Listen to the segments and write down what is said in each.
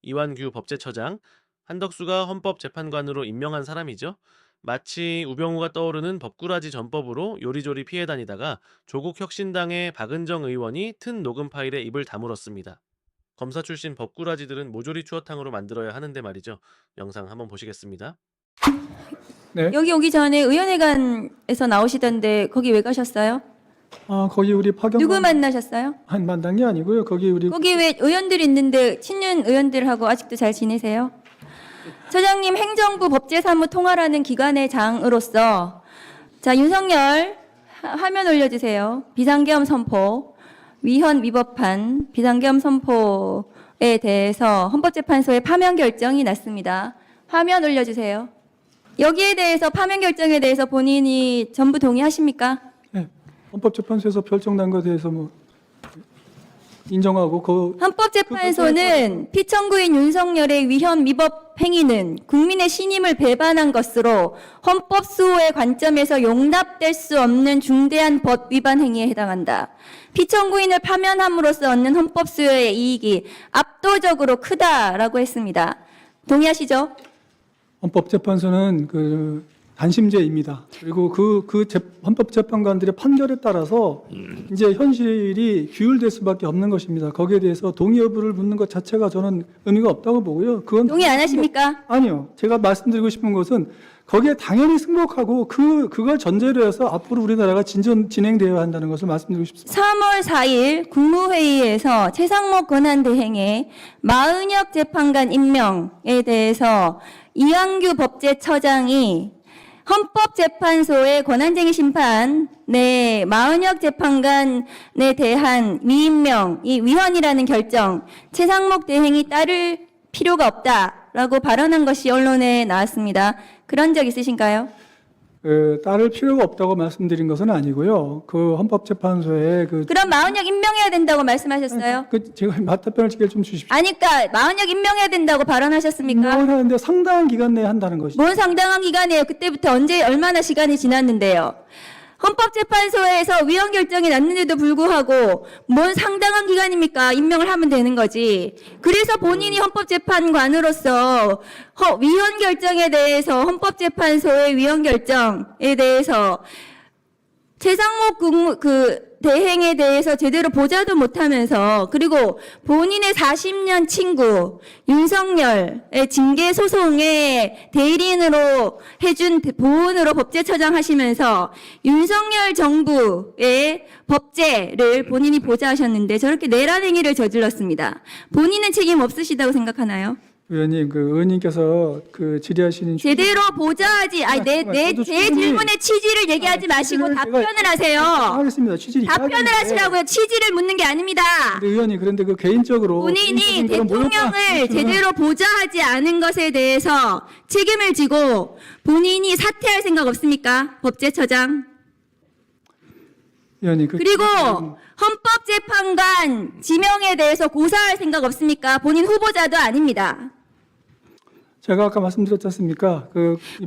이완규 법제처장, 한덕수가 헌법재판관으로 임명한 사람이죠. 마치 우병우가 떠오르는 법꾸라지 전법으로 요리조리 피해 다니다가 조국 혁신당의 박은정 의원이 튼 녹음 파일에 입을 다물었습니다. 검사 출신 법꾸라지들은 모조리 추어탕으로 만들어야 하는데 말이죠. 영상 한번 보시겠습니다. 네. 여기 오기 전에 의원회관에서 나오시던데 거기 왜 가셨어요? 거기 우리 파견 누구 만나셨어요? 한 만난 게 아니고요. 거기 우리 거기 왜 의원들이 있는데 친윤 의원들하고 아직도 잘 지내세요? 처장님, 행정부 법제사무 통화라는 기관의 장으로서 자, 윤석열 화면 올려주세요. 비상계엄 선포, 위헌 위법한 비상계엄 선포에 대해서 헌법재판소의 파면 결정이 났습니다. 화면 올려주세요. 여기에 대해서 파면 결정에 대해서 본인이 전부 동의하십니까? 네, 헌법재판소에서 결정난 것에 대해서 뭐 인정하고 헌법재판소는 피청구인 윤석열의 위헌 위법 행위는 국민의 신임을 배반한 것으로 헌법 수호의 관점에서 용납될 수 없는 중대한 법 위반 행위에 해당한다. 피청구인을 파면함으로써 얻는 헌법 수호의 이익이 압도적으로 크다라고 했습니다. 동의하시죠? 헌법재판소는 단심제입니다. 그리고 헌법재판관들의 판결에 따라서 이제 현실이 규율될 수밖에 없는 것입니다. 거기에 대해서 동의 여부를 묻는 것 자체가 저는 의미가 없다고 보고요. 그건 동의 안 하십니까? 아니요. 제가 말씀드리고 싶은 것은 거기에 당연히 승복하고 그걸 전제로 해서 앞으로 우리나라가 진행되어야 한다는 것을 말씀드리고 싶습니다. 3월 4일 국무회의에서 최상목 권한대행의 마은혁 재판관 임명에 대해서 이완규 법제처장이 헌법재판소의 권한쟁의 심판에 마은혁 재판관에 대한 위임명, 이 위헌이라는 결정, 최상목 대행이 따를 필요가 없다라고 발언한 것이 언론에 나왔습니다. 그런 적 있으신가요? 따를 필요가 없다고 말씀드린 것은 아니고요. 헌법재판소에 그럼 마은혁 임명해야 된다고 말씀하셨어요? 제가 답변을 좀 주십시오. 아니까 마은혁 임명해야 된다고 발언하셨습니까? 임명을 하는데 상당한 기간 내에 한다는 것이죠. 뭔 상당한 기간이에요? 그때부터 얼마나 시간이 지났는데요? 헌법재판소에서 위헌 결정이 났는데도 불구하고 뭔 상당한 기간입니까? 임명을 하면 되는 거지. 그래서 본인이 헌법재판관으로서 위헌 결정에 대해서 헌법재판소의 위헌 결정에 대해서 최상목 대행에 대해서 제대로 보자도 못하면서 그리고 본인의 40년 친구 윤석열의 징계 소송의 대리인으로 해준 보훈으로 법제처장 하시면서 윤석열 정부의 법제를 본인이 보좌하셨는데 저렇게 내란 행위를 저질렀습니다. 본인은 책임 없으시다고 생각하나요? 의원님, 의원님께서 질의하시는 제대로 보좌하지, 제 질문의 취지를 얘기하지 마시고 답변을 하세요. 하겠습니다. 취지를 답변을 하시라고요. 취지를 묻는 게 아닙니다. 의원님, 그런데 개인적으로 본인이 대통령을 제대로 보좌하지 않은 것에 대해서 책임을 지고 본인이 사퇴할 생각 없습니까? 법제처장. 의원님, 그리고 헌법재판관 지명에 대해서 고사할 생각 없습니까? 본인 후보자도 아닙니다. 제가 아까 말씀드렸지 않습니까?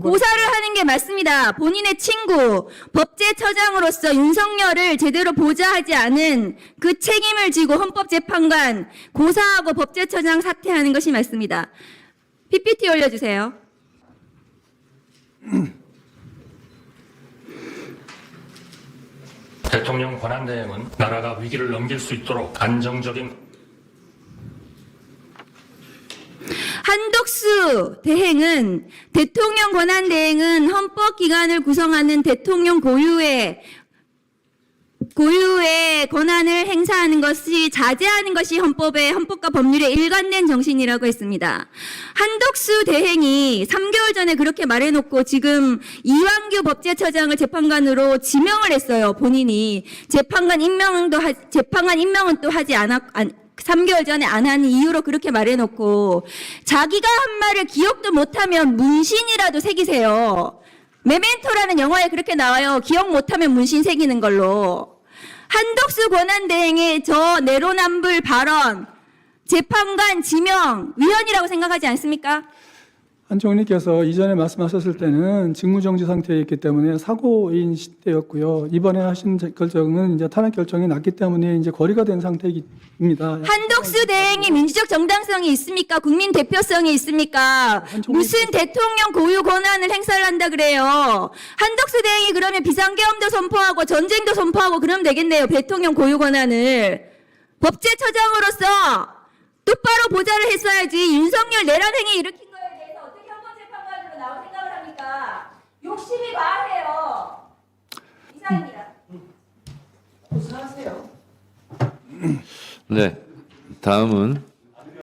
고사를 하는 게 맞습니다. 본인의 친구, 법제처장으로서 윤석열을 제대로 보좌하지 않은 그 책임을 지고 헌법재판관 고사하고 법제처장 사퇴하는 것이 맞습니다. PPT 올려주세요. 대통령 권한대행은 나라가 위기를 넘길 수 있도록 안정적인 한덕수 대행은 대통령 권한대행은 헌법기관을 구성하는 대통령 고유의 권한을 행사하는 것이 자제하는 것이 헌법과 법률의 일관된 정신이라고 했습니다. 한덕수 대행이 3개월 전에 그렇게 말해놓고 지금 이완규 법제처장을 재판관으로 지명을 했어요. 본인이 재판관 임명은 또 하지 않았. 3개월 전에 안 한 이유로 그렇게 말해놓고 자기가 한 말을 기억도 못하면 문신이라도 새기세요. 메멘토라는 영화에 그렇게 나와요. 기억 못하면 문신 새기는 걸로. 한덕수 권한대행의 저 내로남불 발언 재판관 지명 위헌이라고 생각하지 않습니까? 한 총리께서 이전에 말씀하셨을 때는 직무정지 상태에 있기 때문에 사고인 시대였고요. 이번에 하신 결정은 이제 탄핵 결정이 났기 때문에 이제 거리가 된 상태입니다. 한덕수 대행이 민주적 정당성이 있습니까? 국민 대표성이 있습니까? 무슨 대통령 고유 권한을 행사를 한다 그래요? 한덕수 대행이 그러면 비상계엄도 선포하고 전쟁도 선포하고 그러면 되겠네요. 대통령 고유 권한을. 법제처장으로서 똑바로 보좌를 했어야지. 윤석열 내란행위 일으킨 거에 대해서 어떻게 헌법재판관으로 나올 생각을 합니까? 욕심이 과하세요. 이상입니다. 네, 다음은